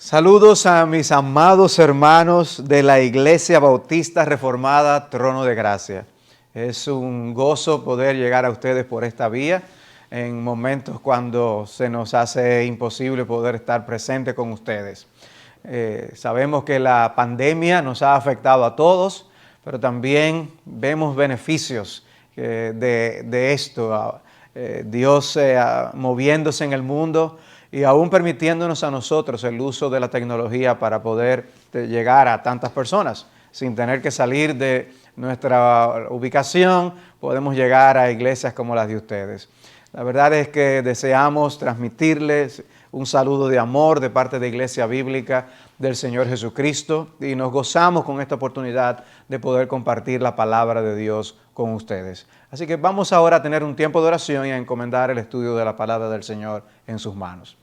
Saludos a mis amados hermanos de la Iglesia Bautista Reformada Trono de Gracia. Es un gozo poder llegar a ustedes por esta vía en momentos cuando se nos hace imposible poder estar presente con ustedes. Sabemos que la pandemia nos ha afectado a todos, pero también vemos beneficios de esto. Dios moviéndose en el mundo y aún permitiéndonos a nosotros el uso de la tecnología para poder llegar a tantas personas. Sin tener que salir de nuestra ubicación, podemos llegar a iglesias como las de ustedes. La verdad es que deseamos transmitirles un saludo de amor de parte de Iglesia Bíblica del Señor Jesucristo y nos gozamos con esta oportunidad de poder compartir la palabra de Dios con ustedes. Así que vamos ahora a tener un tiempo de oración y a encomendar el estudio de la palabra del Señor en sus manos.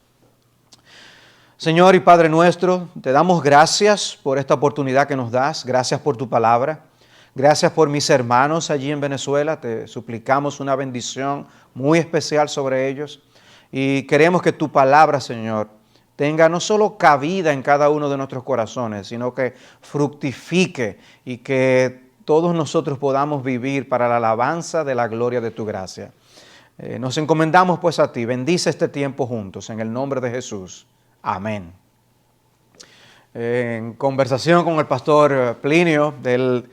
Señor y Padre nuestro, te damos gracias por esta oportunidad que nos das, gracias por tu palabra, gracias por mis hermanos allí en Venezuela, te suplicamos una bendición muy especial sobre ellos y queremos que tu palabra, Señor, tenga no solo cabida en cada uno de nuestros corazones, sino que fructifique y que todos nosotros podamos vivir para la alabanza de la gloria de tu gracia. Nos encomendamos pues a ti, bendice este tiempo juntos, en el nombre de Jesús. Amén. En conversación con el pastor Plinio, él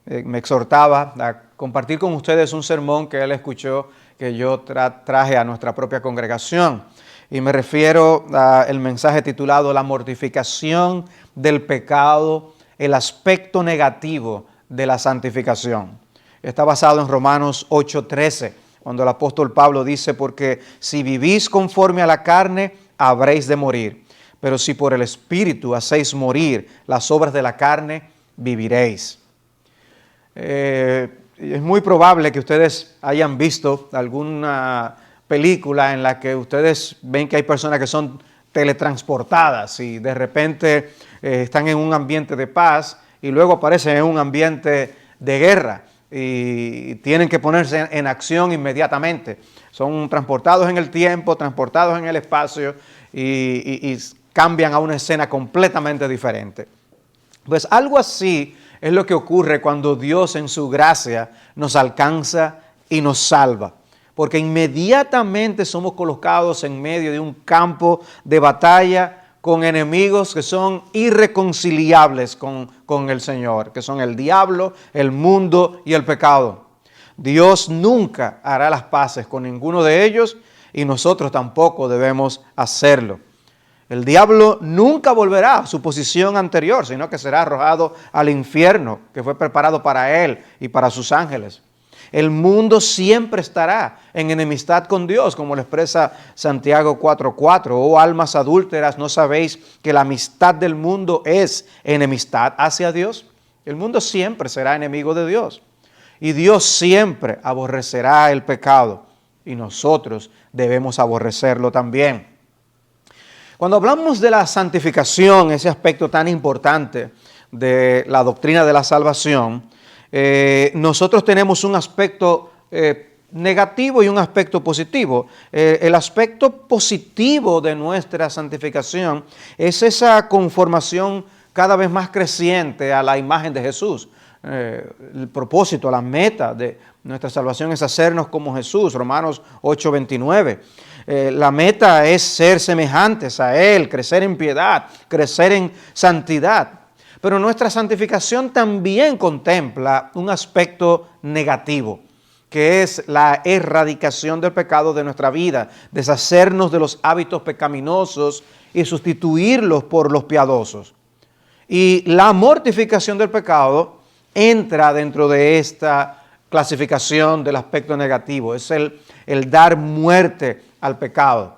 me exhortaba a compartir con ustedes un sermón que él escuchó que yo traje a nuestra propia congregación. Y me refiero al mensaje titulado La mortificación del pecado, el aspecto negativo de la santificación. Está basado en Romanos 8:13, cuando el apóstol Pablo dice, porque si vivís conforme a la carne, habréis de morir. Pero si por el Espíritu hacéis morir las obras de la carne, viviréis. Es muy probable que ustedes hayan visto alguna película en la que ustedes ven que hay personas que son teletransportadas y de repente están en un ambiente de paz y luego aparecen en un ambiente de guerra y tienen que ponerse en acción inmediatamente. Son transportados en el tiempo, transportados en el espacio y cambian a una escena completamente diferente. Pues algo así es lo que ocurre cuando Dios en su gracia nos alcanza y nos salva. Porque inmediatamente somos colocados en medio de un campo de batalla con enemigos que son irreconciliables con el Señor, que son el diablo, el mundo y el pecado. Dios nunca hará las paces con ninguno de ellos y nosotros tampoco debemos hacerlo. El diablo nunca volverá a su posición anterior, sino que será arrojado al infierno que fue preparado para él y para sus ángeles. El mundo siempre estará en enemistad con Dios, como lo expresa Santiago 4:4. Oh almas adúlteras, ¿no sabéis que la amistad del mundo es enemistad hacia Dios? El mundo siempre será enemigo de Dios. Y Dios siempre aborrecerá el pecado. Y nosotros debemos aborrecerlo también. Cuando hablamos de la santificación, ese aspecto tan importante de la doctrina de la salvación, nosotros tenemos un aspecto negativo y un aspecto positivo. El aspecto positivo de nuestra santificación es esa conformación cada vez más creciente a la imagen de Jesús. El propósito, la meta de nuestra salvación es hacernos como Jesús, Romanos 8:29. La meta es ser semejantes a Él, crecer en piedad, crecer en santidad. Pero nuestra santificación también contempla un aspecto negativo, que es la erradicación del pecado de nuestra vida, deshacernos de los hábitos pecaminosos y sustituirlos por los piadosos. Y la mortificación del pecado entra dentro de esta clasificación del aspecto negativo, es el dar muerte al pecado.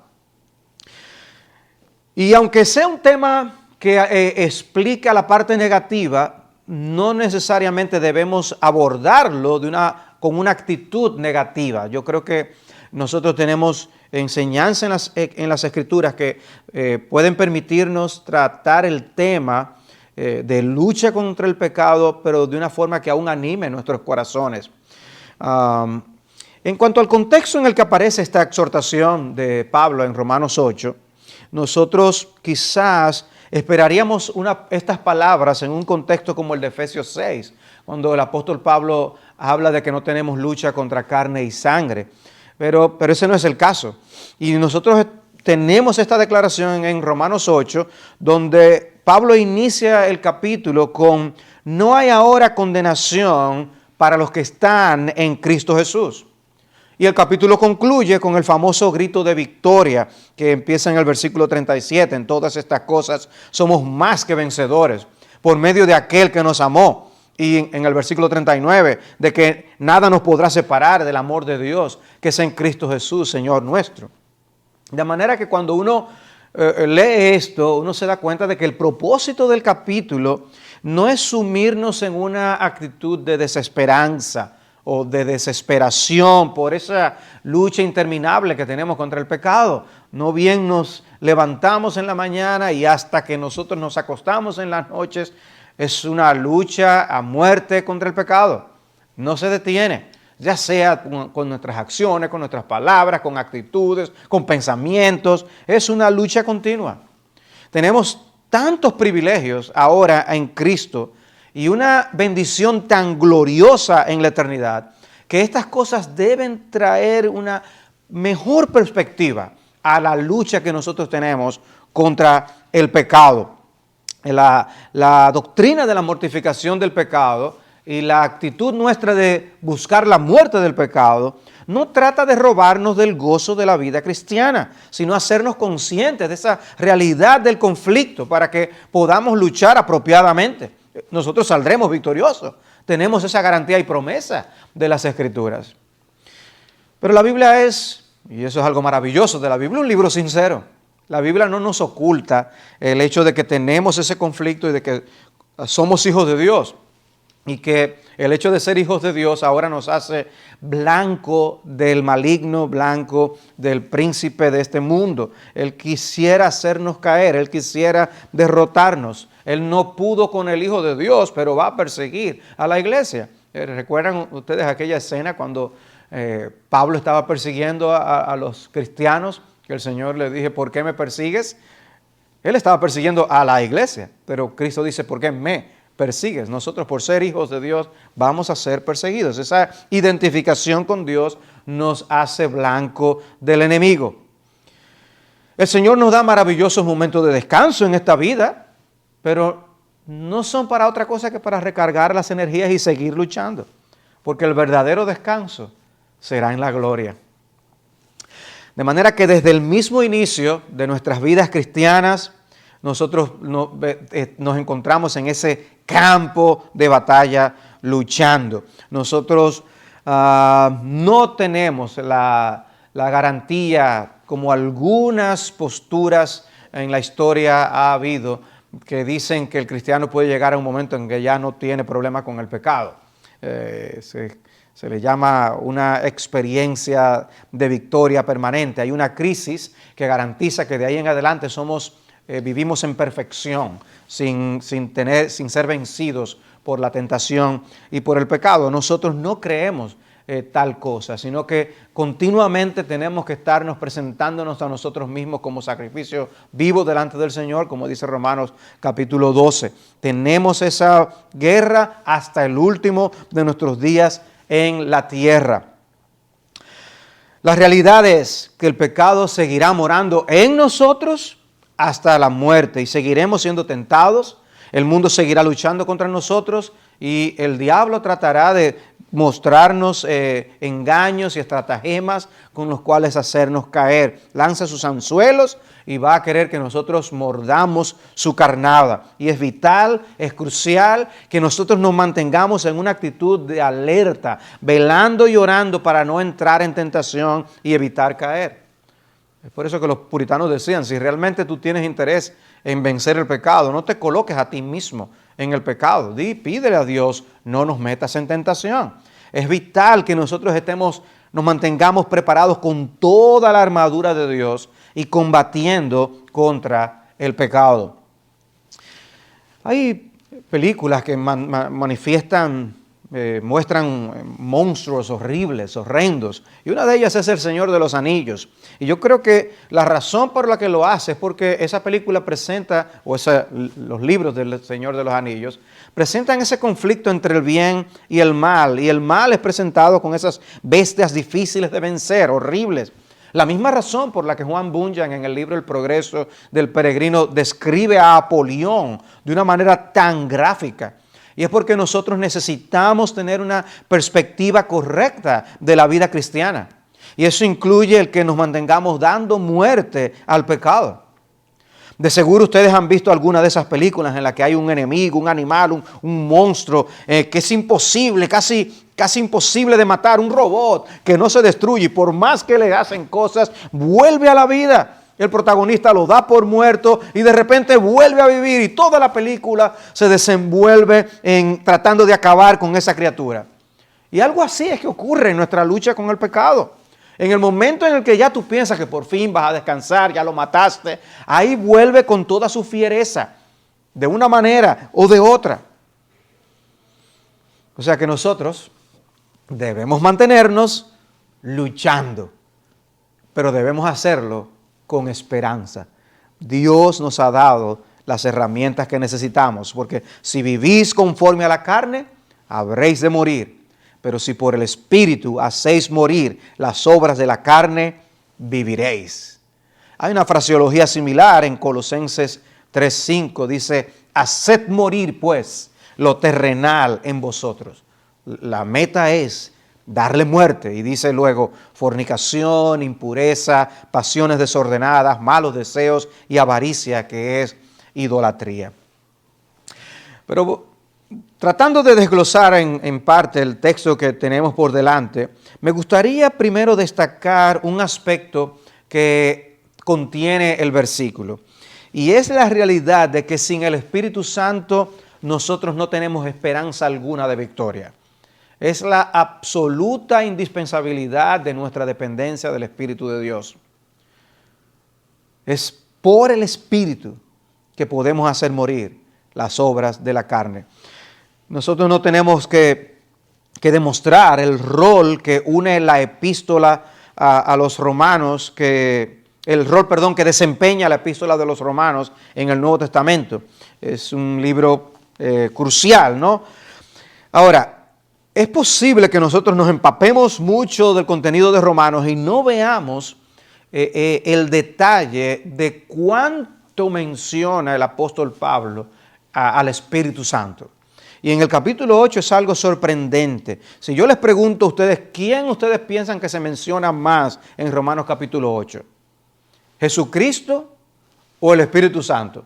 Y aunque sea un tema que explica la parte negativa, no necesariamente debemos abordarlo con una actitud negativa. Yo creo que nosotros tenemos enseñanza en las Escrituras que pueden permitirnos tratar el tema de lucha contra el pecado, pero de una forma que aún anime nuestros corazones. En cuanto al contexto en el que aparece esta exhortación de Pablo en Romanos 8, nosotros quizás esperaríamos estas palabras en un contexto como el de Efesios 6, cuando el apóstol Pablo habla de que no tenemos lucha contra carne y sangre. Pero ese no es el caso. Y nosotros tenemos esta declaración en Romanos 8, donde Pablo inicia el capítulo con: no hay ahora condenación para los que están en Cristo Jesús. Y el capítulo concluye con el famoso grito de victoria que empieza en el versículo 37. En todas estas cosas somos más que vencedores por medio de aquel que nos amó. Y en el versículo 39, de que nada nos podrá separar del amor de Dios, que es en Cristo Jesús, Señor nuestro. De manera que cuando uno lee esto, uno se da cuenta de que el propósito del capítulo no es sumirnos en una actitud de desesperanza o de desesperación por esa lucha interminable que tenemos contra el pecado. No bien nos levantamos en la mañana y hasta que nosotros nos acostamos en las noches, es una lucha a muerte contra el pecado. No se detiene, ya sea con nuestras acciones, con nuestras palabras, con actitudes, con pensamientos. Es una lucha continua. Tenemos tantos privilegios ahora en Cristo y una bendición tan gloriosa en la eternidad, que estas cosas deben traer una mejor perspectiva a la lucha que nosotros tenemos contra el pecado. La doctrina de la mortificación del pecado y la actitud nuestra de buscar la muerte del pecado no trata de robarnos del gozo de la vida cristiana, sino hacernos conscientes de esa realidad del conflicto para que podamos luchar apropiadamente. Nosotros saldremos victoriosos. Tenemos esa garantía y promesa de las Escrituras. Pero la Biblia es, y eso es algo maravilloso de la Biblia, un libro sincero. La Biblia no nos oculta el hecho de que tenemos ese conflicto y de que somos hijos de Dios. Y que el hecho de ser hijos de Dios ahora nos hace blanco del maligno, blanco del príncipe de este mundo. Él quisiera hacernos caer, él quisiera derrotarnos. Él no pudo con el Hijo de Dios, pero va a perseguir a la iglesia. ¿Recuerdan ustedes aquella escena cuando Pablo estaba persiguiendo a los cristianos? Que el Señor le dije: ¿por qué me persigues? Él estaba persiguiendo a la iglesia, pero Cristo dice: ¿por qué me persigues? Nosotros, por ser hijos de Dios, vamos a ser perseguidos. Esa identificación con Dios nos hace blanco del enemigo. El Señor nos da maravillosos momentos de descanso en esta vida, pero no son para otra cosa que para recargar las energías y seguir luchando, porque el verdadero descanso será en la gloria. De manera que desde el mismo inicio de nuestras vidas cristianas, nosotros nos encontramos en ese campo de batalla luchando. Nosotros no tenemos la garantía, como algunas posturas en la historia ha habido, que dicen que el cristiano puede llegar a un momento en que ya no tiene problema con el pecado. Se le llama una experiencia de victoria permanente. Hay una crisis que garantiza que de ahí en adelante vivimos en perfección, sin ser vencidos por la tentación y por el pecado. Nosotros no creemos tal cosa, sino que continuamente tenemos que estarnos presentándonos a nosotros mismos como sacrificio vivo delante del Señor, como dice Romanos capítulo 12. Tenemos esa guerra hasta el último de nuestros días en la tierra. La realidad es que el pecado seguirá morando en nosotros hasta la muerte y seguiremos siendo tentados. El mundo seguirá luchando contra nosotros y el diablo tratará de mostrarnos engaños y estratagemas con los cuales hacernos caer. Lanza sus anzuelos y va a querer que nosotros mordamos su carnada. Y es vital, es crucial que nosotros nos mantengamos en una actitud de alerta, velando y orando para no entrar en tentación y evitar caer. Es por eso que los puritanos decían: si realmente tú tienes interés en vencer el pecado, no te coloques a ti mismo en el pecado. Pídele a Dios: no nos metas en tentación. Es vital que nosotros nos mantengamos preparados con toda la armadura de Dios y combatiendo contra el pecado. Hay películas que manifiestan muestran monstruos horribles, horrendos, y una de ellas es El Señor de los Anillos. Y yo creo que la razón por la que lo hace es porque esa película presenta, los libros del Señor de los Anillos, presentan ese conflicto entre el bien y el mal es presentado con esas bestias difíciles de vencer, horribles. La misma razón por la que Juan Bunyan en el libro El Progreso del Peregrino describe a Apolión de una manera tan gráfica. Y es porque nosotros necesitamos tener una perspectiva correcta de la vida cristiana. Y eso incluye el que nos mantengamos dando muerte al pecado. De seguro ustedes han visto alguna de esas películas en las que hay un enemigo, un animal, un monstruo que es imposible, casi imposible de matar, un robot que no se destruye y por más que le hacen cosas, vuelve a la vida. El protagonista lo da por muerto y de repente vuelve a vivir y toda la película se desenvuelve en tratando de acabar con esa criatura. Y algo así es que ocurre en nuestra lucha con el pecado. En el momento en el que ya tú piensas que por fin vas a descansar, ya lo mataste, ahí vuelve con toda su fiereza, de una manera o de otra. O sea que nosotros debemos mantenernos luchando, pero debemos hacerlo con esperanza. Dios nos ha dado las herramientas que necesitamos, porque si vivís conforme a la carne, habréis de morir. Pero si por el Espíritu hacéis morir las obras de la carne, viviréis. Hay una fraseología similar en Colosenses 3:5. Dice, haced morir pues lo terrenal en vosotros. La meta es darle muerte. Y dice luego, fornicación, impureza, pasiones desordenadas, malos deseos y avaricia, que es idolatría. Pero tratando de desglosar en parte el texto que tenemos por delante, me gustaría primero destacar un aspecto que contiene el versículo. Y es la realidad de que sin el Espíritu Santo nosotros no tenemos esperanza alguna de victoria. Es la absoluta indispensabilidad de nuestra dependencia del Espíritu de Dios. Es por el Espíritu que podemos hacer morir las obras de la carne. Nosotros no tenemos que demostrar el rol que une la epístola a los romanos, que desempeña la epístola de los romanos en el Nuevo Testamento. Es un libro crucial, ¿no? Ahora, es posible que nosotros nos empapemos mucho del contenido de Romanos y no veamos el detalle de cuánto menciona el apóstol Pablo al Espíritu Santo. Y en el capítulo 8 es algo sorprendente. Si yo les pregunto a ustedes, ¿quién ustedes piensan que se menciona más en Romanos capítulo 8? ¿Jesucristo o el Espíritu Santo?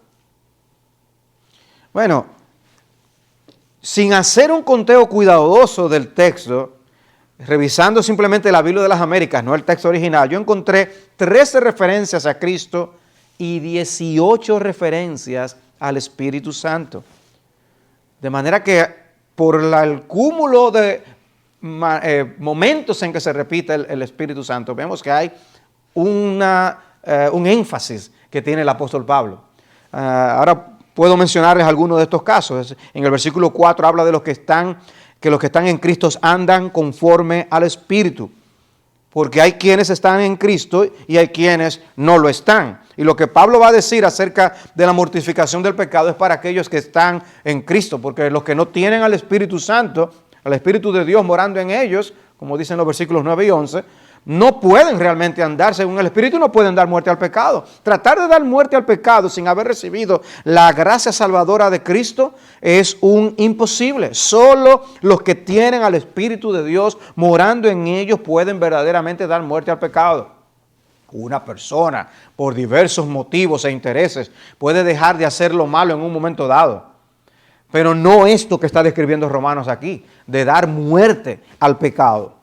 Bueno, sin hacer un conteo cuidadoso del texto, revisando simplemente la Biblia de las Américas, no el texto original, yo encontré 13 referencias a Cristo y 18 referencias al Espíritu Santo. De manera que por el cúmulo de momentos en que se repite el Espíritu Santo, vemos que hay un énfasis que tiene el apóstol Pablo. Ahora puedo mencionarles algunos de estos casos. En el versículo 4 habla de los que los que están en Cristo andan conforme al Espíritu. Porque hay quienes están en Cristo y hay quienes no lo están. Y lo que Pablo va a decir acerca de la mortificación del pecado es para aquellos que están en Cristo. Porque los que no tienen al Espíritu Santo, al Espíritu de Dios morando en ellos, como dicen los versículos 9 y 11, no pueden realmente andar según el Espíritu, no pueden dar muerte al pecado. Tratar de dar muerte al pecado sin haber recibido la gracia salvadora de Cristo es un imposible. Solo los que tienen al Espíritu de Dios morando en ellos pueden verdaderamente dar muerte al pecado. Una persona, por diversos motivos e intereses, puede dejar de hacer lo malo en un momento dado. Pero no esto que está describiendo Romanos aquí, de dar muerte al pecado.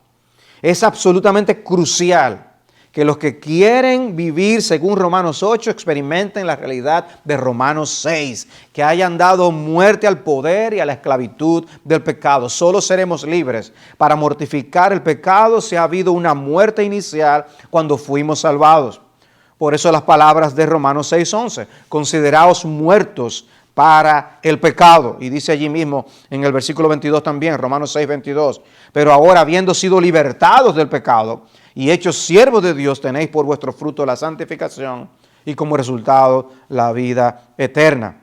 Es absolutamente crucial que los que quieren vivir según Romanos 8 experimenten la realidad de Romanos 6, que hayan dado muerte al poder y a la esclavitud del pecado. Solo seremos libres para mortificar el pecado si ha habido una muerte inicial cuando fuimos salvados. Por eso las palabras de Romanos 6:11, consideraos muertos para el pecado. Y dice allí mismo en el versículo 22 también, Romanos 6, 22. Pero ahora, habiendo sido libertados del pecado y hechos siervos de Dios, tenéis por vuestro fruto la santificación y como resultado la vida eterna.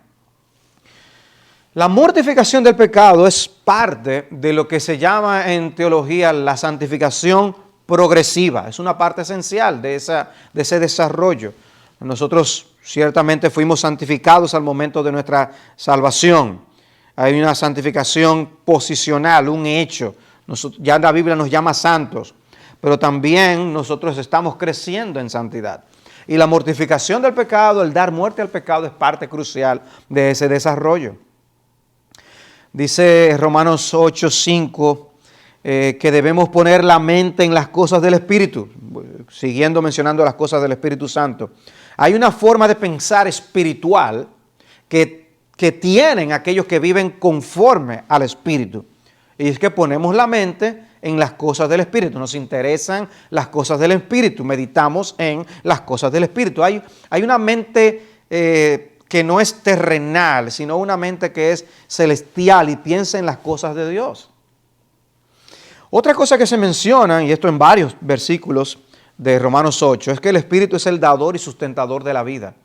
La mortificación del pecado es parte de lo que se llama en teología la santificación progresiva. Es una parte esencial de ese desarrollo. Nosotros ciertamente fuimos santificados al momento de nuestra salvación. Hay una santificación posicional, un hecho. Ya la Biblia nos llama santos, pero también nosotros estamos creciendo en santidad. Y la mortificación del pecado, el dar muerte al pecado, es parte crucial de ese desarrollo. Dice Romanos 8, 5, que debemos poner la mente en las cosas del Espíritu, siguiendo mencionando las cosas del Espíritu Santo. Hay una forma de pensar espiritual que tienen aquellos que viven conforme al Espíritu. Y es que ponemos la mente en las cosas del Espíritu. Nos interesan las cosas del Espíritu. Meditamos en las cosas del Espíritu. Hay una mente que no es terrenal, sino una mente que es celestial y piensa en las cosas de Dios. Otra cosa que se menciona, y esto en varios versículos de Romanos 8, es que el Espíritu es el dador y sustentador de la vida.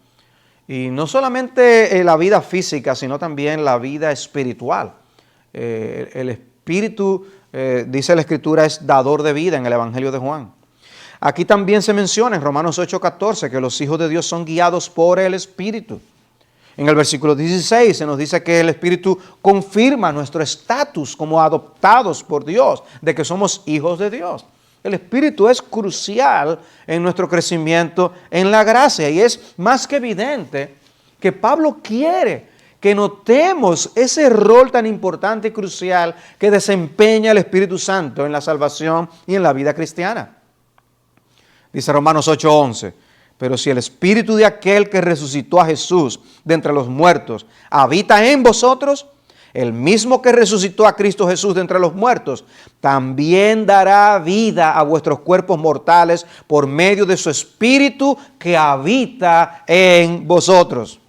Y no solamente la vida física, sino también la vida espiritual. El Espíritu, dice la Escritura, es dador de vida en el Evangelio de Juan. Aquí también se menciona en Romanos 8:14 que los hijos de Dios son guiados por el Espíritu. En el versículo 16 se nos dice que el Espíritu confirma nuestro estatus como adoptados por Dios, de que somos hijos de Dios. El Espíritu es crucial en nuestro crecimiento en la gracia y es más que evidente que Pablo quiere que notemos ese rol tan importante y crucial que desempeña el Espíritu Santo en la salvación y en la vida cristiana. Dice Romanos 8:11, pero si el Espíritu de aquel que resucitó a Jesús de entre los muertos habita en vosotros, el mismo que resucitó a Cristo Jesús de entre los muertos, también dará vida a vuestros cuerpos mortales por medio de su Espíritu que habita en vosotros.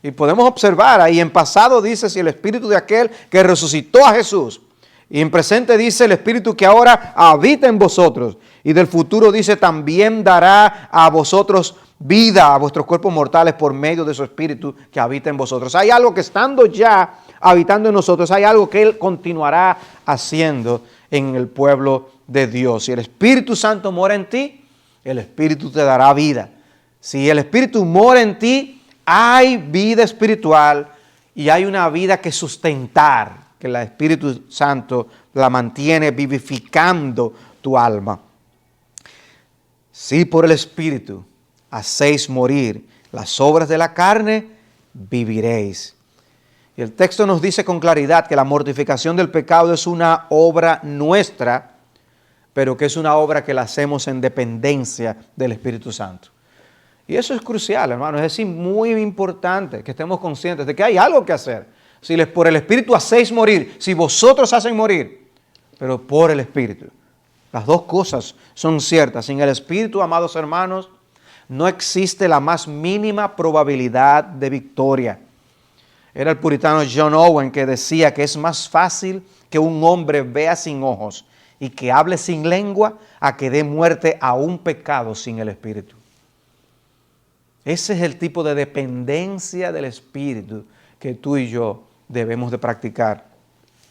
Y podemos observar ahí en pasado dice si el Espíritu de aquel que resucitó a Jesús. Y en presente dice el Espíritu que ahora habita en vosotros. Y del futuro dice también dará a vosotros vida, a vuestros cuerpos mortales por medio de su Espíritu que habita en vosotros. Hay algo que estando ya habitando en nosotros, hay algo que Él continuará haciendo en el pueblo de Dios. Si el Espíritu Santo mora en ti, el Espíritu te dará vida. Si el Espíritu mora en ti, hay vida espiritual y hay una vida que sustentar, que el Espíritu Santo la mantiene vivificando tu alma. Si por el Espíritu hacéis morir las obras de la carne, viviréis. Y el texto nos dice con claridad que la mortificación del pecado es una obra nuestra, pero que es una obra que la hacemos en dependencia del Espíritu Santo. Y eso es crucial, hermano. Es decir, muy importante que estemos conscientes de que hay algo que hacer. Si por el Espíritu hacéis morir, si vosotros hacen morir, pero por el Espíritu. Las dos cosas son ciertas. Sin el Espíritu, amados hermanos, no existe la más mínima probabilidad de victoria. Era el puritano John Owen que decía que es más fácil que un hombre vea sin ojos y que hable sin lengua a que dé muerte a un pecado sin el Espíritu. Ese es el tipo de dependencia del Espíritu que tú y yo debemos de practicar.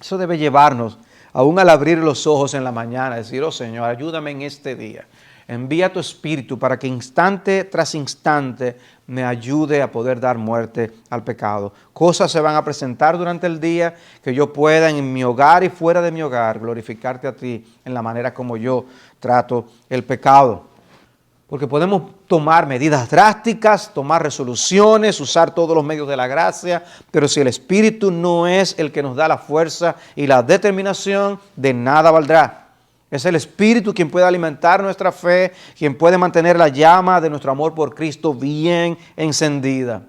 Eso debe llevarnos, aún al abrir los ojos en la mañana, a decir, oh Señor, ayúdame en este día. Envía tu Espíritu para que instante tras instante me ayude a poder dar muerte al pecado. Cosas se van a presentar durante el día que yo pueda en mi hogar y fuera de mi hogar glorificarte a ti en la manera como yo trato el pecado. Porque podemos tomar medidas drásticas, tomar resoluciones, usar todos los medios de la gracia, pero si el Espíritu no es el que nos da la fuerza y la determinación, de nada valdrá. Es el Espíritu quien puede alimentar nuestra fe, quien puede mantener la llama de nuestro amor por Cristo bien encendida.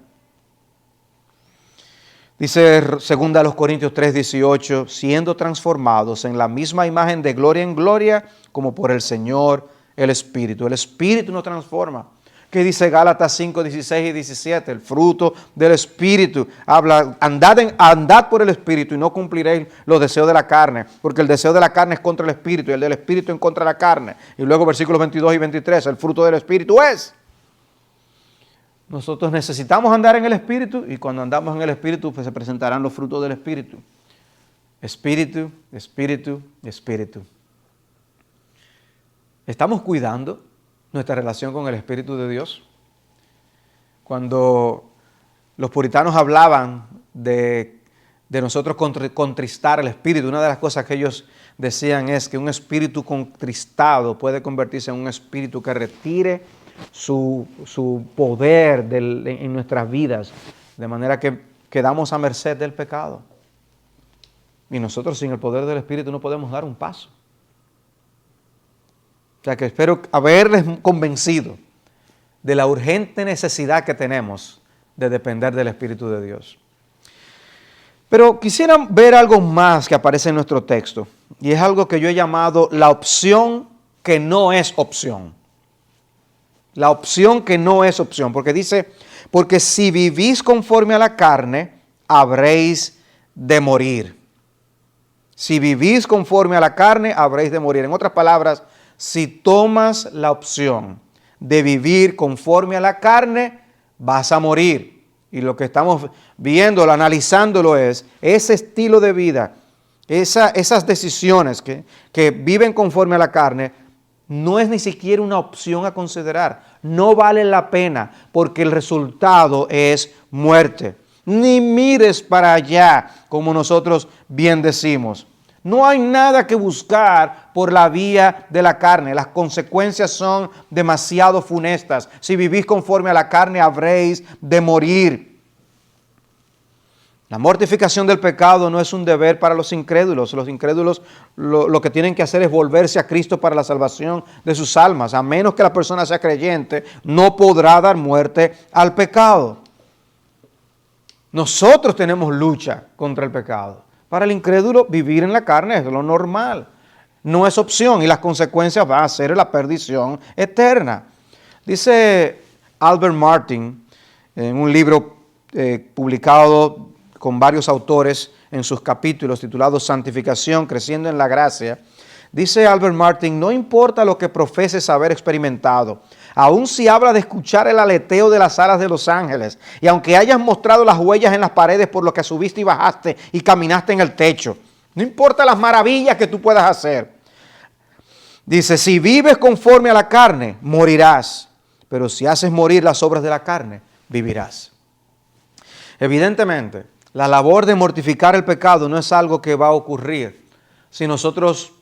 Dice 2 Corintios 3:18, siendo transformados en la misma imagen de gloria en gloria, como por el Señor el Espíritu. El Espíritu nos transforma. ¿Qué dice Gálatas 5, 16 y 17? El fruto del Espíritu. Habla, andad por el Espíritu y no cumpliréis los deseos de la carne, porque el deseo de la carne es contra el Espíritu y el del Espíritu en contra de la carne. Y luego versículos 22 y 23, el fruto del Espíritu es. Nosotros necesitamos andar en el Espíritu y cuando andamos en el Espíritu pues se presentarán los frutos del Espíritu. Espíritu, Espíritu, Espíritu. ¿Estamos cuidando nuestra relación con el Espíritu de Dios? Cuando los puritanos hablaban de nosotros contristar el Espíritu, una de las cosas que ellos decían es que un espíritu contristado puede convertirse en un espíritu que retire su poder en nuestras vidas, de manera que quedamos a merced del pecado. Y nosotros sin el poder del Espíritu no podemos dar un paso. O sea que espero haberles convencido de la urgente necesidad que tenemos de depender del Espíritu de Dios. Pero quisiera ver algo más que aparece en nuestro texto, y es algo que yo he llamado la opción que no es opción. La opción que no es opción, porque dice, porque si vivís conforme a la carne, habréis de morir. Si vivís conforme a la carne, habréis de morir. En otras palabras, si tomas la opción de vivir conforme a la carne, vas a morir. Y lo que estamos viéndolo, analizándolo es ese estilo de vida, esas decisiones que viven conforme a la carne, no es ni siquiera una opción a considerar. No vale la pena porque el resultado es muerte. Ni mires para allá, como nosotros bien decimos. No hay nada que buscar por la vía de la carne. Las consecuencias son demasiado funestas. Si vivís conforme a la carne, habréis de morir. La mortificación del pecado no es un deber para los incrédulos. Los incrédulos lo que tienen que hacer es volverse a Cristo para la salvación de sus almas. A menos que la persona sea creyente, no podrá dar muerte al pecado. Nosotros tenemos lucha contra el pecado. Para el incrédulo, vivir en la carne es lo normal. No es opción y las consecuencias van a ser la perdición eterna. Dice Albert Martin en un libro publicado con varios autores en sus capítulos titulados Santificación, Creciendo en la Gracia. Dice Albert Martin, no importa lo que profeses haber experimentado, aun si habla de escuchar el aleteo de las alas de los ángeles, y aunque hayas mostrado las huellas en las paredes por lo que subiste y bajaste y caminaste en el techo, no importa las maravillas que tú puedas hacer. Dice, si vives conforme a la carne, morirás, pero si haces morir las obras de la carne, vivirás. Evidentemente, la labor de mortificar el pecado no es algo que va a ocurrir si nosotros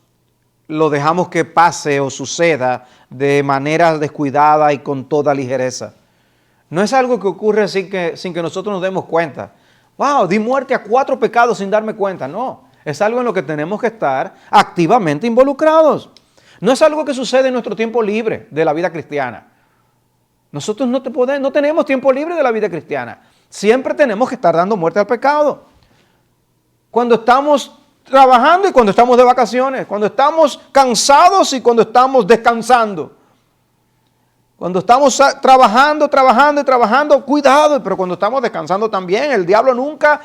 lo dejamos que pase o suceda de manera descuidada y con toda ligereza. No es algo que ocurre sin que nosotros nos demos cuenta. Wow, di muerte a 4 pecados sin darme cuenta. No, es algo en lo que tenemos que estar activamente involucrados. No es algo que sucede en nuestro tiempo libre de la vida cristiana. Nosotros no tenemos tiempo libre de la vida cristiana. Siempre tenemos que estar dando muerte al pecado. Cuando estamos trabajando y cuando estamos de vacaciones, cuando estamos cansados y cuando estamos descansando. Cuando estamos trabajando, cuidado, pero cuando estamos descansando también, el diablo nunca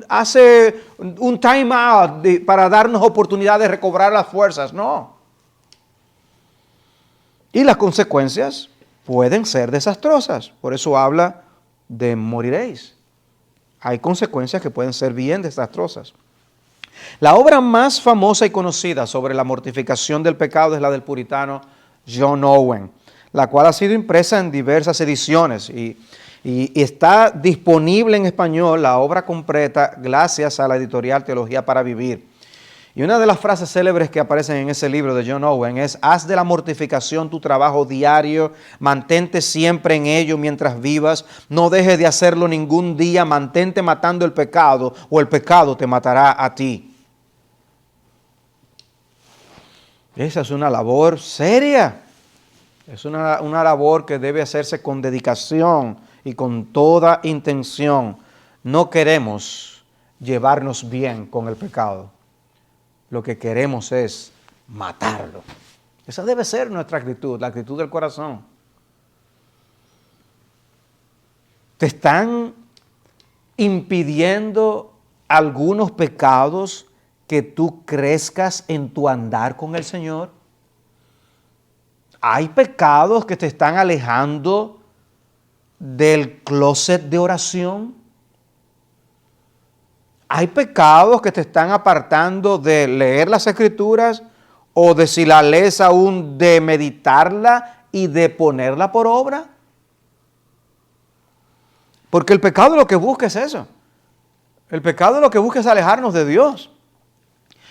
hace un time out para darnos oportunidad de recobrar las fuerzas, no. Y las consecuencias pueden ser desastrosas, por eso habla de moriréis. Hay consecuencias que pueden ser bien desastrosas. La obra más famosa y conocida sobre la mortificación del pecado es la del puritano John Owen, la cual ha sido impresa en diversas ediciones y está disponible en español la obra completa gracias a la editorial Teología para Vivir. Y una de las frases célebres que aparecen en ese libro de John Owen es: haz de la mortificación tu trabajo diario, mantente siempre en ello mientras vivas, no dejes de hacerlo ningún día, mantente matando el pecado o el pecado te matará a ti. Esa es una labor seria, es una labor que debe hacerse con dedicación y con toda intención. No queremos llevarnos bien con el pecado. Lo que queremos es matarlo. Esa debe ser nuestra actitud, la actitud del corazón. ¿Te están impidiendo algunos pecados que tú crezcas en tu andar con el Señor? ¿Hay pecados que te están alejando del closet de oración? ¿Hay pecados que te están apartando de leer las Escrituras o de, si la lees aún, de meditarla y de ponerla por obra? Porque el pecado lo que busca es eso. El pecado lo que busca es alejarnos de Dios.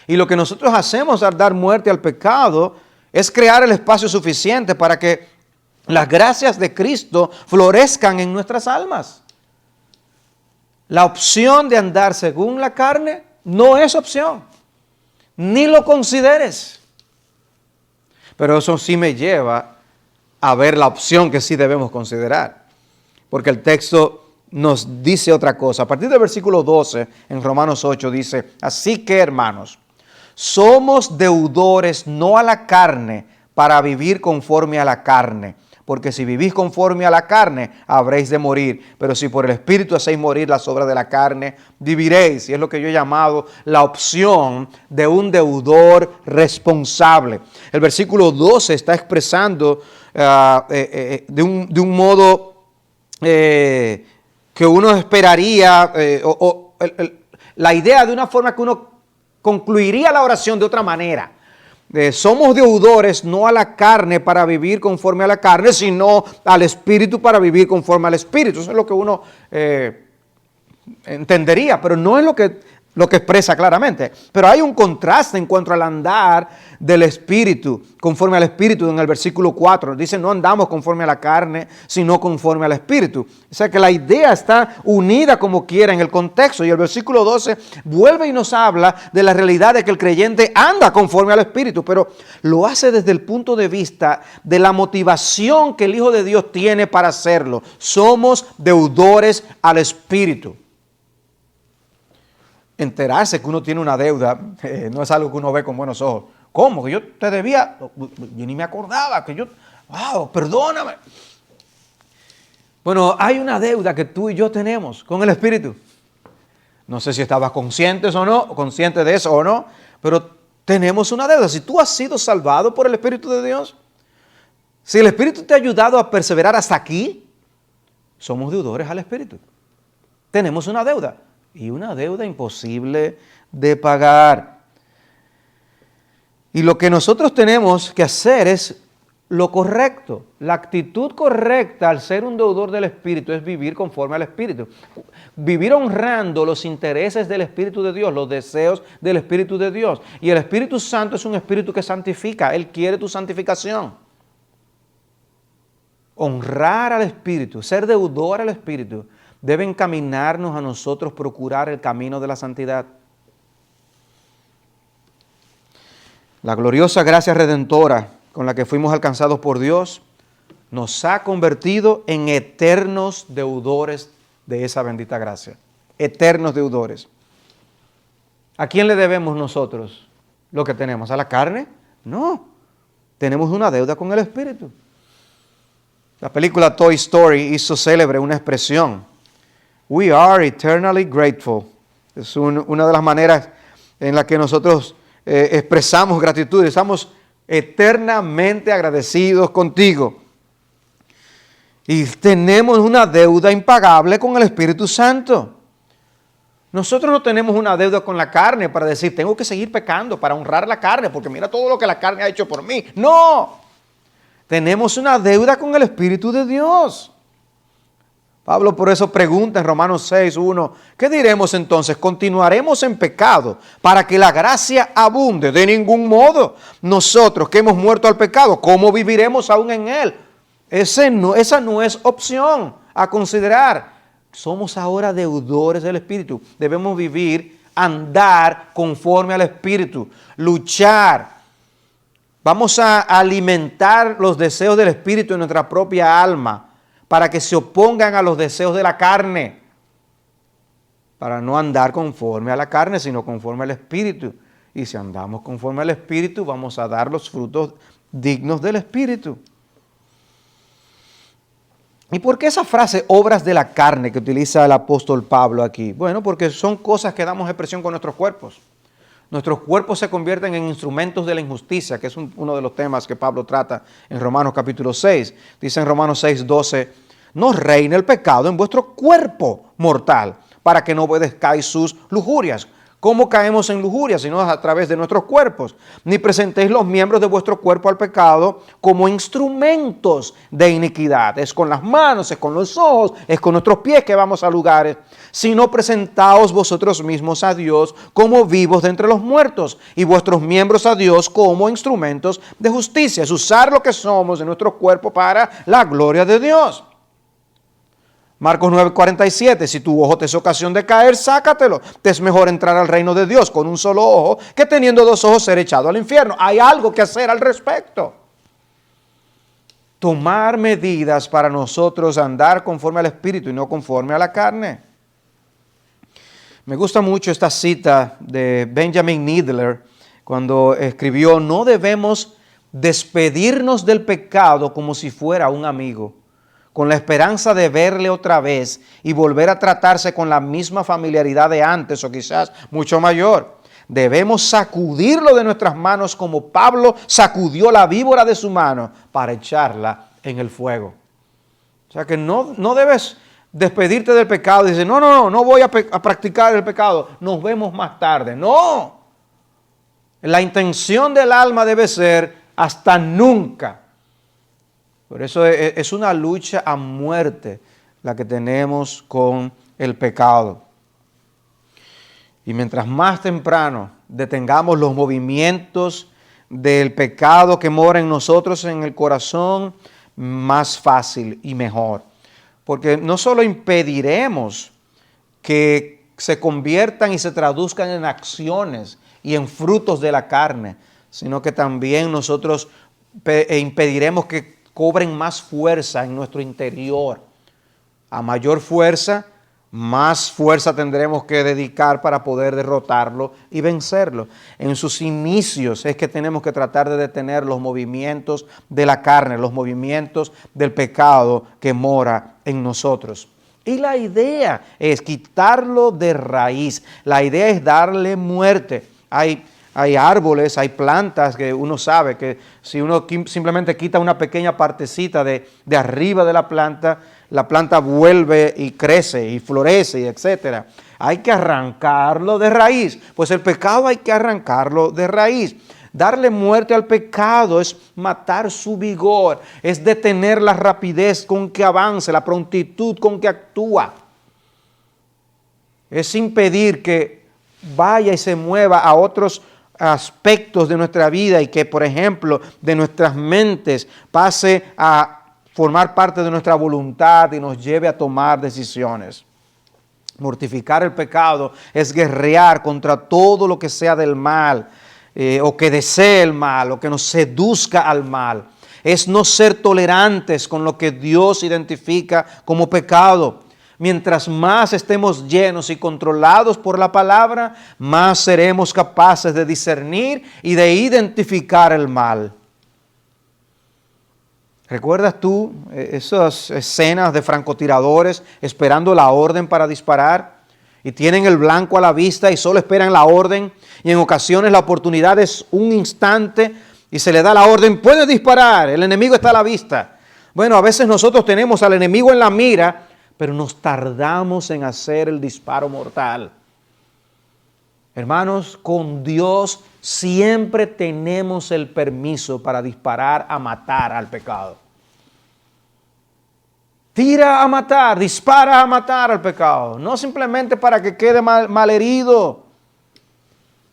Y lo que nosotros hacemos al dar muerte al pecado es crear el espacio suficiente para que las gracias de Cristo florezcan en nuestras almas. La opción de andar según la carne no es opción. Ni lo consideres. Pero eso sí me lleva a ver la opción que sí debemos considerar. Porque el texto nos dice otra cosa. A partir del versículo 12, en Romanos 8, dice: así que, hermanos, somos deudores no a la carne para vivir conforme a la carne. Porque si vivís conforme a la carne, habréis de morir. Pero si por el Espíritu hacéis morir las obras de la carne, viviréis. Y es lo que yo he llamado la opción de un deudor responsable. El versículo 12 está expresando de un modo que uno esperaría, la idea de una forma que uno concluiría la oración de otra manera. Somos deudores no a la carne para vivir conforme a la carne, sino al Espíritu para vivir conforme al Espíritu. Eso es lo que uno entendería, pero no es lo que expresa claramente. Pero hay un contraste en cuanto al andar del Espíritu, conforme al Espíritu. En el versículo 4 dice: no andamos conforme a la carne, sino conforme al Espíritu. O sea que la idea está unida como quiera en el contexto. Y el versículo 12 vuelve y nos habla de la realidad de que el creyente anda conforme al Espíritu, pero lo hace desde el punto de vista de la motivación que el Hijo de Dios tiene para hacerlo. Somos deudores al Espíritu. Enterarse que uno tiene una deuda no es algo que uno ve con buenos ojos. ¿Cómo? Que yo te debía, yo ni me acordaba, que yo, wow, perdóname. Bueno, hay una deuda que tú y yo tenemos con el Espíritu. No sé si estabas consciente de eso o no, pero tenemos una deuda. Si tú has sido salvado por el Espíritu de Dios, si el Espíritu te ha ayudado a perseverar hasta aquí, somos deudores al Espíritu. Tenemos una deuda. Y una deuda imposible de pagar. Y lo que nosotros tenemos que hacer es lo correcto. La actitud correcta al ser un deudor del Espíritu es vivir conforme al Espíritu. Vivir honrando los intereses del Espíritu de Dios, los deseos del Espíritu de Dios. Y el Espíritu Santo es un Espíritu que santifica. Él quiere tu santificación. Honrar al Espíritu, ser deudor al Espíritu, debe encaminarnos a nosotros procurar el camino de la santidad. La gloriosa gracia redentora con la que fuimos alcanzados por Dios nos ha convertido en eternos deudores de esa bendita gracia. Eternos deudores. ¿A quién le debemos nosotros lo que tenemos? ¿A la carne? No. Tenemos una deuda con el Espíritu. La película Toy Story hizo célebre una expresión: we are eternally grateful. Es una de las maneras en la que nosotros expresamos gratitud. Estamos eternamente agradecidos contigo. Y tenemos una deuda impagable con el Espíritu Santo. Nosotros no tenemos una deuda con la carne para decir, tengo que seguir pecando para honrar la carne, porque mira todo lo que la carne ha hecho por mí. No. Tenemos una deuda con el Espíritu de Dios. Pablo por eso pregunta en Romanos 6:1, ¿qué diremos entonces? ¿Continuaremos en pecado para que la gracia abunde? De ningún modo. Nosotros que hemos muerto al pecado, ¿cómo viviremos aún en él? Esa no es opción a considerar. Somos ahora deudores del Espíritu. Debemos vivir, andar conforme al Espíritu, luchar. Vamos a alimentar los deseos del Espíritu en nuestra propia alma, para que se opongan a los deseos de la carne, para no andar conforme a la carne, sino conforme al Espíritu. Y si andamos conforme al Espíritu, vamos a dar los frutos dignos del Espíritu. ¿Y por qué esa frase, obras de la carne, que utiliza el apóstol Pablo aquí? Bueno, porque son cosas que damos expresión con nuestros cuerpos. Nuestros cuerpos se convierten en instrumentos de la injusticia, que es uno de los temas que Pablo trata en Romanos capítulo 6. Dice en Romanos 6:12, no reine el pecado en vuestro cuerpo mortal, para que no obedezcáis sus lujurias. ¿Cómo caemos en lujuria? Sino a través de nuestros cuerpos. Ni presentéis los miembros de vuestro cuerpo al pecado como instrumentos de iniquidad. Es con las manos, es con los ojos, es con nuestros pies que vamos a lugares. Sino presentaos vosotros mismos a Dios como vivos de entre los muertos y vuestros miembros a Dios como instrumentos de justicia. Es usar lo que somos de nuestro cuerpo para la gloria de Dios. Marcos 9:47, si tu ojo te es ocasión de caer, sácatelo. Te es mejor entrar al reino de Dios con un solo ojo que teniendo dos ojos ser echado al infierno. Hay algo que hacer al respecto. Tomar medidas para nosotros andar conforme al Espíritu y no conforme a la carne. Me gusta mucho esta cita de Benjamin Needler cuando escribió, no debemos despedirnos del pecado como si fuera un amigo, con la esperanza de verle otra vez y volver a tratarse con la misma familiaridad de antes o quizás mucho mayor. Debemos sacudirlo de nuestras manos como Pablo sacudió la víbora de su mano para echarla en el fuego. O sea que no debes despedirte del pecado y decir, no voy a practicar el pecado, nos vemos más tarde. No, la intención del alma debe ser hasta nunca. Por eso es una lucha a muerte la que tenemos con el pecado. Y mientras más temprano detengamos los movimientos del pecado que mora en nosotros, en el corazón, más fácil y mejor. Porque no solo impediremos que se conviertan y se traduzcan en acciones y en frutos de la carne, sino que también nosotros impediremos que cobren más fuerza en nuestro interior. A mayor fuerza, más fuerza tendremos que dedicar para poder derrotarlo y vencerlo. En sus inicios es que tenemos que tratar de detener los movimientos de la carne, los movimientos del pecado que mora en nosotros. Y la idea es quitarlo de raíz. La idea es darle muerte. Hay árboles, hay plantas que uno sabe que si uno simplemente quita una pequeña partecita de arriba de la planta vuelve y crece y florece, y etcétera. Hay que arrancarlo de raíz. Pues el pecado hay que arrancarlo de raíz. Darle muerte al pecado es matar su vigor, es detener la rapidez con que avance, la prontitud con que actúa. Es impedir que vaya y se mueva a otros aspectos de nuestra vida y que, por ejemplo, de nuestras mentes pase a formar parte de nuestra voluntad y nos lleve a tomar decisiones. Mortificar el pecado es guerrear contra todo lo que sea del mal, o que desee el mal, o que nos seduzca al mal. Es no ser tolerantes con lo que Dios identifica como pecado. Mientras más estemos llenos y controlados por la palabra, más seremos capaces de discernir y de identificar el mal. ¿Recuerdas tú esas escenas de francotiradores esperando la orden para disparar? Y tienen el blanco a la vista y solo esperan la orden. Y en ocasiones la oportunidad es un instante y se le da la orden, puede disparar, el enemigo está a la vista. Bueno, a veces nosotros tenemos al enemigo en la mira, pero nos tardamos en hacer el disparo mortal. Hermanos, con Dios siempre tenemos el permiso para disparar a matar al pecado. Tira a matar, dispara a matar al pecado. No simplemente para que quede mal herido.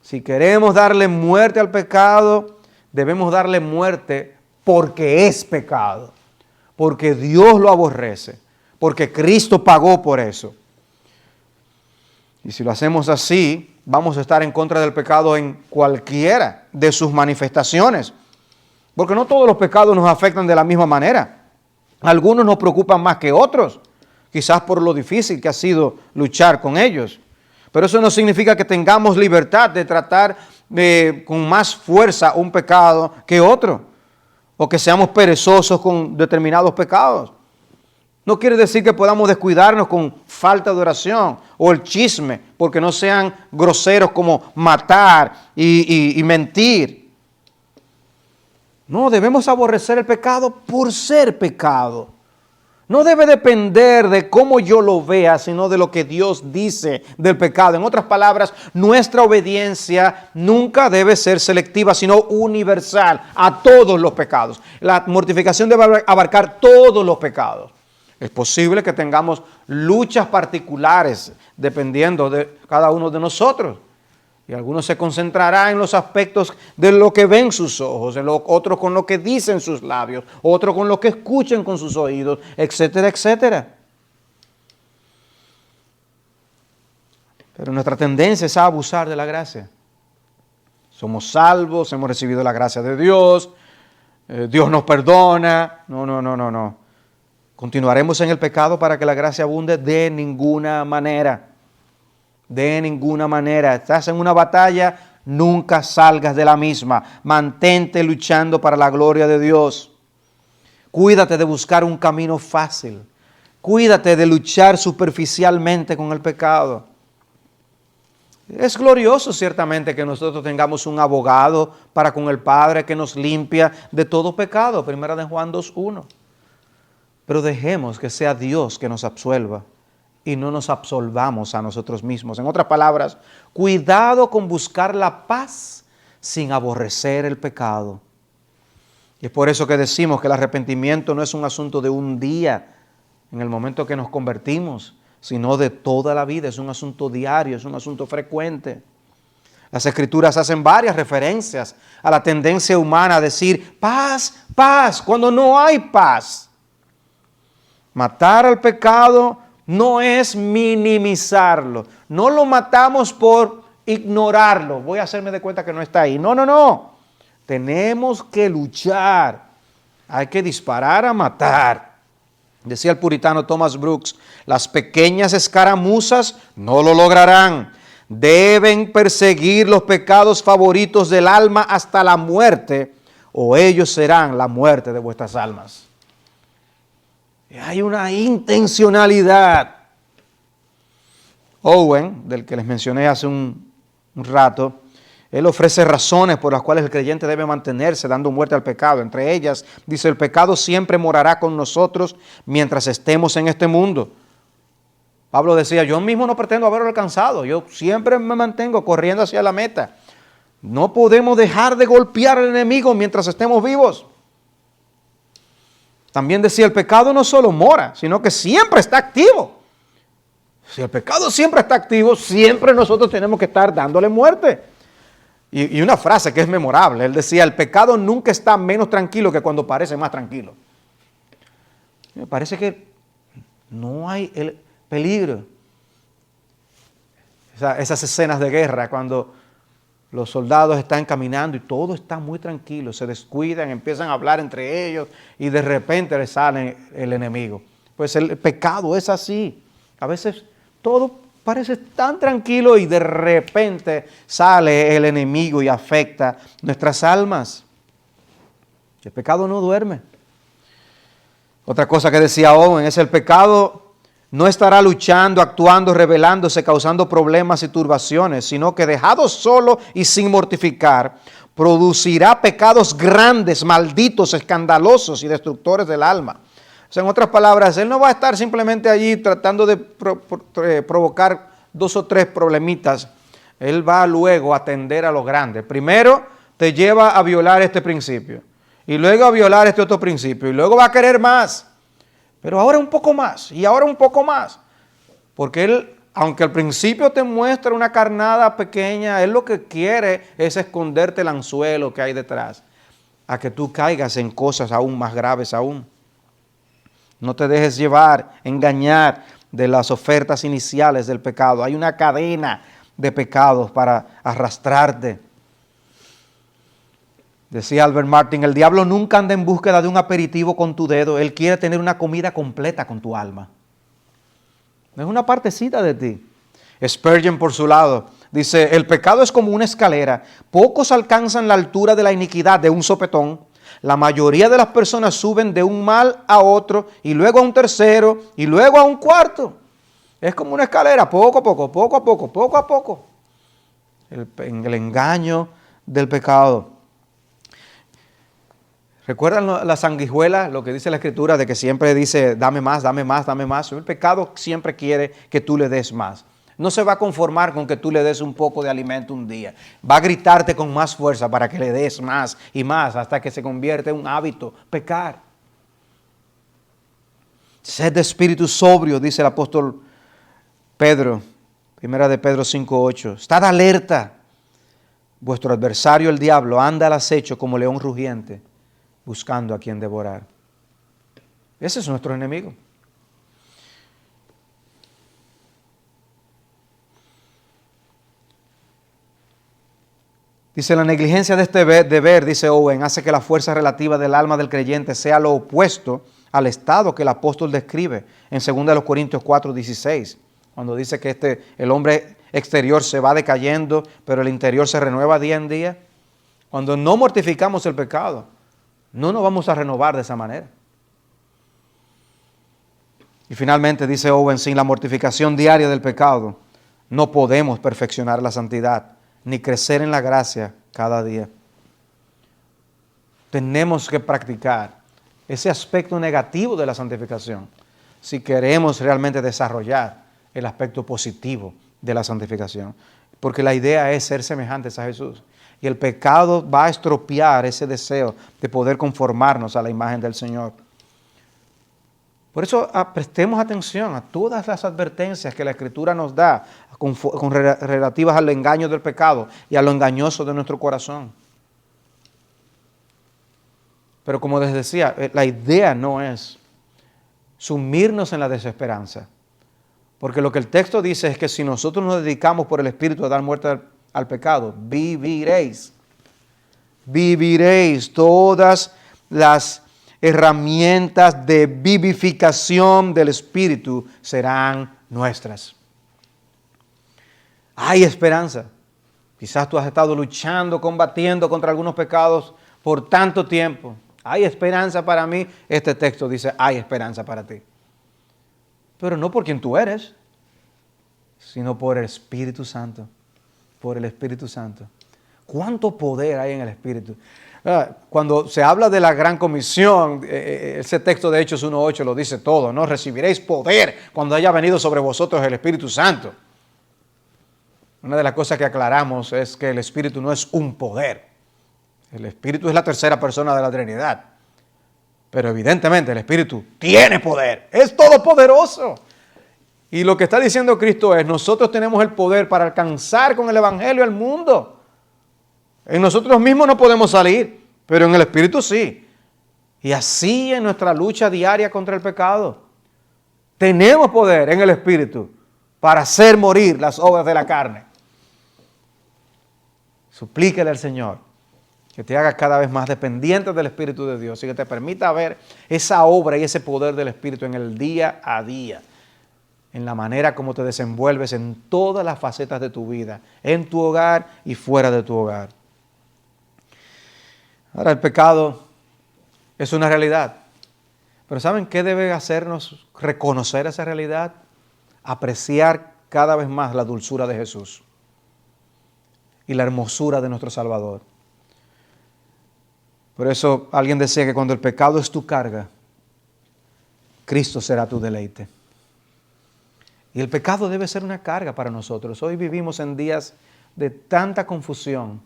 Si queremos darle muerte al pecado, debemos darle muerte porque es pecado. Porque Dios lo aborrece. Porque Cristo pagó por eso. Y si lo hacemos así, vamos a estar en contra del pecado en cualquiera de sus manifestaciones. Porque no todos los pecados nos afectan de la misma manera. Algunos nos preocupan más que otros, quizás por lo difícil que ha sido luchar con ellos. Pero eso no significa que tengamos libertad de tratar con más fuerza un pecado que otro, o que seamos perezosos con determinados pecados. No quiere decir que podamos descuidarnos con falta de oración o el chisme, porque no sean groseros como matar y mentir. No, debemos aborrecer el pecado por ser pecado. No debe depender de cómo yo lo vea, sino de lo que Dios dice del pecado. En otras palabras, nuestra obediencia nunca debe ser selectiva, sino universal a todos los pecados. La mortificación debe abarcar todos los pecados. Es posible que tengamos luchas particulares dependiendo de cada uno de nosotros. Y algunos se concentrarán en los aspectos de lo que ven sus ojos, otros con lo que dicen sus labios, otros con lo que escuchen con sus oídos, etcétera, etcétera. Pero nuestra tendencia es a abusar de la gracia. Somos salvos, hemos recibido la gracia de Dios, Dios nos perdona. No. ¿Continuaremos en el pecado para que la gracia abunde? De ninguna manera. De ninguna manera. Estás en una batalla, nunca salgas de la misma. Mantente luchando para la gloria de Dios. Cuídate de buscar un camino fácil. Cuídate de luchar superficialmente con el pecado. Es glorioso ciertamente que nosotros tengamos un abogado para con el Padre que nos limpia de todo pecado. Primera de Juan 2:1. Pero dejemos que sea Dios que nos absuelva y no nos absolvamos a nosotros mismos. En otras palabras, cuidado con buscar la paz sin aborrecer el pecado. Y es por eso que decimos que el arrepentimiento no es un asunto de un día en el momento que nos convertimos, sino de toda la vida. Es un asunto diario, es un asunto frecuente. Las Escrituras hacen varias referencias a la tendencia humana a decir paz, paz, cuando no hay paz. Matar al pecado no es minimizarlo. No lo matamos por ignorarlo. Voy a hacerme de cuenta que no está ahí. No. Tenemos que luchar. Hay que disparar a matar. Decía el puritano Thomas Brooks, las pequeñas escaramuzas no lo lograrán. Deben perseguir los pecados favoritos del alma hasta la muerte, o ellos serán la muerte de vuestras almas. Hay una intencionalidad. Owen, del que les mencioné hace un rato, él ofrece razones por las cuales el creyente debe mantenerse dando muerte al pecado. Entre ellas, dice, el pecado siempre morará con nosotros mientras estemos en este mundo. Pablo decía, yo mismo no pretendo haberlo alcanzado, yo siempre me mantengo corriendo hacia la meta. No podemos dejar de golpear al enemigo mientras estemos vivos. También decía, el pecado no solo mora, sino que siempre está activo. Si el pecado siempre está activo, siempre nosotros tenemos que estar dándole muerte. Y una frase que es memorable, él decía, el pecado nunca está menos tranquilo que cuando parece más tranquilo. Me parece que no hay el peligro. Esas escenas de guerra, cuando los soldados están caminando y todo está muy tranquilo, se descuidan, empiezan a hablar entre ellos y de repente les sale el enemigo. Pues el pecado es así. A veces todo parece tan tranquilo y de repente sale el enemigo y afecta nuestras almas. El pecado no duerme. Otra cosa que decía Owen es el pecado no estará luchando, actuando, rebelándose, causando problemas y turbaciones, sino que dejado solo y sin mortificar, producirá pecados grandes, malditos, escandalosos y destructores del alma. O sea, en otras palabras, él no va a estar simplemente allí tratando de provocar 2 o 3 problemitas. Él va luego a atender a los grandes. Primero te lleva a violar este principio y luego a violar este otro principio y luego va a querer más. Pero ahora un poco más y ahora un poco más. Porque él, aunque al principio te muestra una carnada pequeña, él lo que quiere es esconderte el anzuelo que hay detrás, a que tú caigas en cosas aún más graves aún. No te dejes llevar, engañar de las ofertas iniciales del pecado. Hay una cadena de pecados para arrastrarte. Decía Albert Martin, el diablo nunca anda en búsqueda de un aperitivo con tu dedo, él quiere tener una comida completa con tu alma. No es una partecita de ti. Spurgeon, por su lado, dice, el pecado es como una escalera, pocos alcanzan la altura de la iniquidad de un sopetón, La mayoría de las personas suben de un mal a otro y luego a un tercero y luego a un cuarto. Es como una escalera, poco a poco, poco a poco, poco a poco. El engaño del pecado. ¿Recuerdan la sanguijuela? Lo que dice la Escritura de que siempre dice, dame más, dame más, dame más. El pecado siempre quiere que tú le des más. No se va a conformar con que tú le des un poco de alimento un día. Va a gritarte con más fuerza para que le des más y más hasta que se convierte en un hábito, pecar. Sed de espíritu sobrio, dice el apóstol Pedro, primera de Pedro 5:8. Estad alerta. Vuestro adversario el diablo anda al acecho como león rugiente, buscando a quien devorar. Ese es nuestro enemigo. Dice, la negligencia de este deber, dice Owen, hace que la fuerza relativa del alma del creyente sea lo opuesto al estado que el apóstol describe en 2 Corintios 4:16, cuando dice que el hombre exterior se va decayendo, pero el interior se renueva día en día. Cuando no mortificamos el pecado, no nos vamos a renovar de esa manera. Y finalmente dice Owen, sin la mortificación diaria del pecado, no podemos perfeccionar la santidad, ni crecer en la gracia cada día. Tenemos que practicar ese aspecto negativo de la santificación si queremos realmente desarrollar el aspecto positivo de la santificación. Porque la idea es ser semejantes a Jesús. Y el pecado va a estropear ese deseo de poder conformarnos a la imagen del Señor. Por eso prestemos atención a todas las advertencias que la Escritura nos da relativas al engaño del pecado y a lo engañoso de nuestro corazón. Pero como les decía, la idea no es sumirnos en la desesperanza. Porque lo que el texto dice es que si nosotros nos dedicamos por el Espíritu a dar muerte al pecado, viviréis. Viviréis. Todas las herramientas de vivificación del Espíritu serán nuestras. Hay esperanza. Quizás tú has estado luchando, combatiendo contra algunos pecados por tanto tiempo. Hay esperanza para mí. Este texto dice, hay esperanza para ti. Pero no por quien tú eres, sino por el Espíritu Santo. Por el Espíritu Santo. ¿Cuánto poder hay en el Espíritu? Cuando se habla de la gran comisión, ese texto de Hechos 1:8 lo dice todo, ¿no? Recibiréis poder cuando haya venido sobre vosotros el Espíritu Santo. Una de las cosas que aclaramos es que el Espíritu no es un poder. El Espíritu es la tercera persona de la Trinidad. Pero evidentemente el Espíritu tiene poder, es todopoderoso. Y lo que está diciendo Cristo es, nosotros tenemos el poder para alcanzar con el Evangelio al mundo. En nosotros mismos no podemos salir, pero en el Espíritu sí. Y así en nuestra lucha diaria contra el pecado, tenemos poder en el Espíritu para hacer morir las obras de la carne. Suplíquele al Señor que te haga cada vez más dependiente del Espíritu de Dios y que te permita ver esa obra y ese poder del Espíritu en el día a día, en la manera como te desenvuelves en todas las facetas de tu vida, en tu hogar y fuera de tu hogar. Ahora, el pecado es una realidad, pero ¿saben qué debe hacernos reconocer esa realidad? Apreciar cada vez más la dulzura de Jesús y la hermosura de nuestro Salvador. Por eso alguien decía que cuando el pecado es tu carga, Cristo será tu deleite. Y el pecado debe ser una carga para nosotros. Hoy vivimos en días de tanta confusión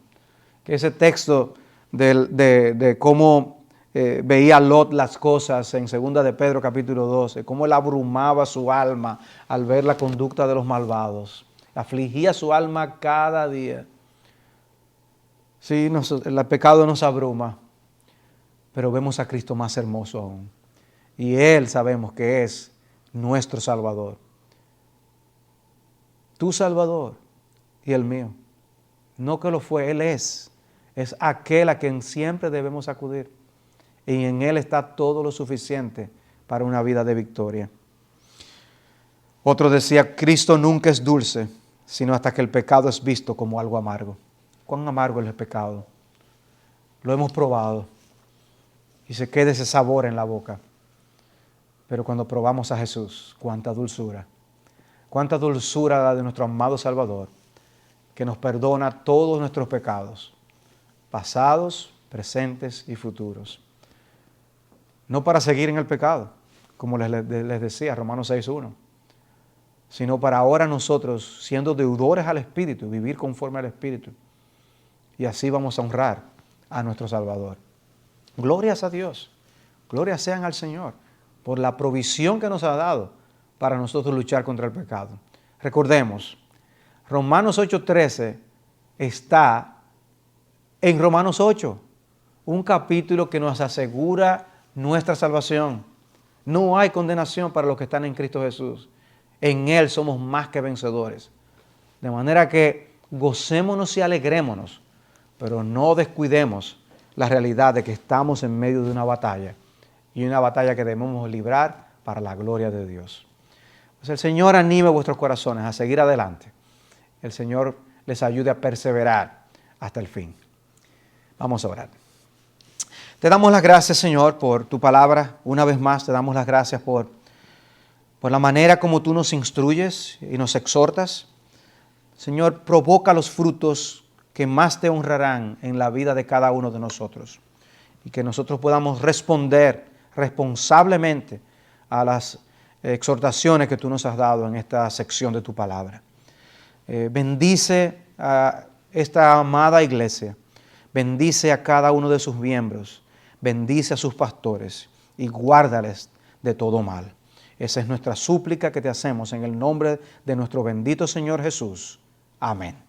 que ese texto de cómo veía Lot las cosas en 2 de Pedro capítulo 12, cómo él abrumaba su alma al ver la conducta de los malvados, afligía su alma cada día. Sí, el pecado nos abruma, pero vemos a Cristo más hermoso aún. Y Él sabemos que es nuestro Salvador. Tu Salvador y el mío. No que lo fue, Él es. Es aquel a quien siempre debemos acudir. Y en Él está todo lo suficiente para una vida de victoria. Otro decía, Cristo nunca es dulce, sino hasta que el pecado es visto como algo amargo. ¿Cuán amargo es el pecado? Lo hemos probado. y se quede ese sabor en la boca. Pero cuando probamos a Jesús, cuánta dulzura la de nuestro amado Salvador, que nos perdona todos nuestros pecados, pasados, presentes y futuros. No para seguir en el pecado, como les decía, Romanos 6:1, sino para ahora nosotros, siendo deudores al Espíritu, vivir conforme al Espíritu. Y así vamos a honrar a nuestro Salvador. Glorias a Dios, glorias sean al Señor por la provisión que nos ha dado para nosotros luchar contra el pecado. Recordemos, Romanos 8:13 está en Romanos 8, un capítulo que nos asegura nuestra salvación. No hay condenación para los que están en Cristo Jesús. En Él somos más que vencedores. De manera que gocémonos y alegrémonos, pero no descuidemos la realidad de que estamos en medio de una batalla, y una batalla que debemos librar para la gloria de Dios. Pues el Señor anime vuestros corazones a seguir adelante. El Señor les ayude a perseverar hasta el fin. Vamos a orar. Te damos las gracias, Señor, por tu palabra. Una vez más te damos las gracias por la manera como tú nos instruyes y nos exhortas. Señor, provoca los frutos que más te honrarán en la vida de cada uno de nosotros, y que nosotros podamos responder responsablemente a las exhortaciones que tú nos has dado en esta sección de tu palabra. Bendice a esta amada iglesia, bendice a cada uno de sus miembros, bendice a sus pastores y guárdales de todo mal. Esa es nuestra súplica que te hacemos en el nombre de nuestro bendito Señor Jesús. Amén.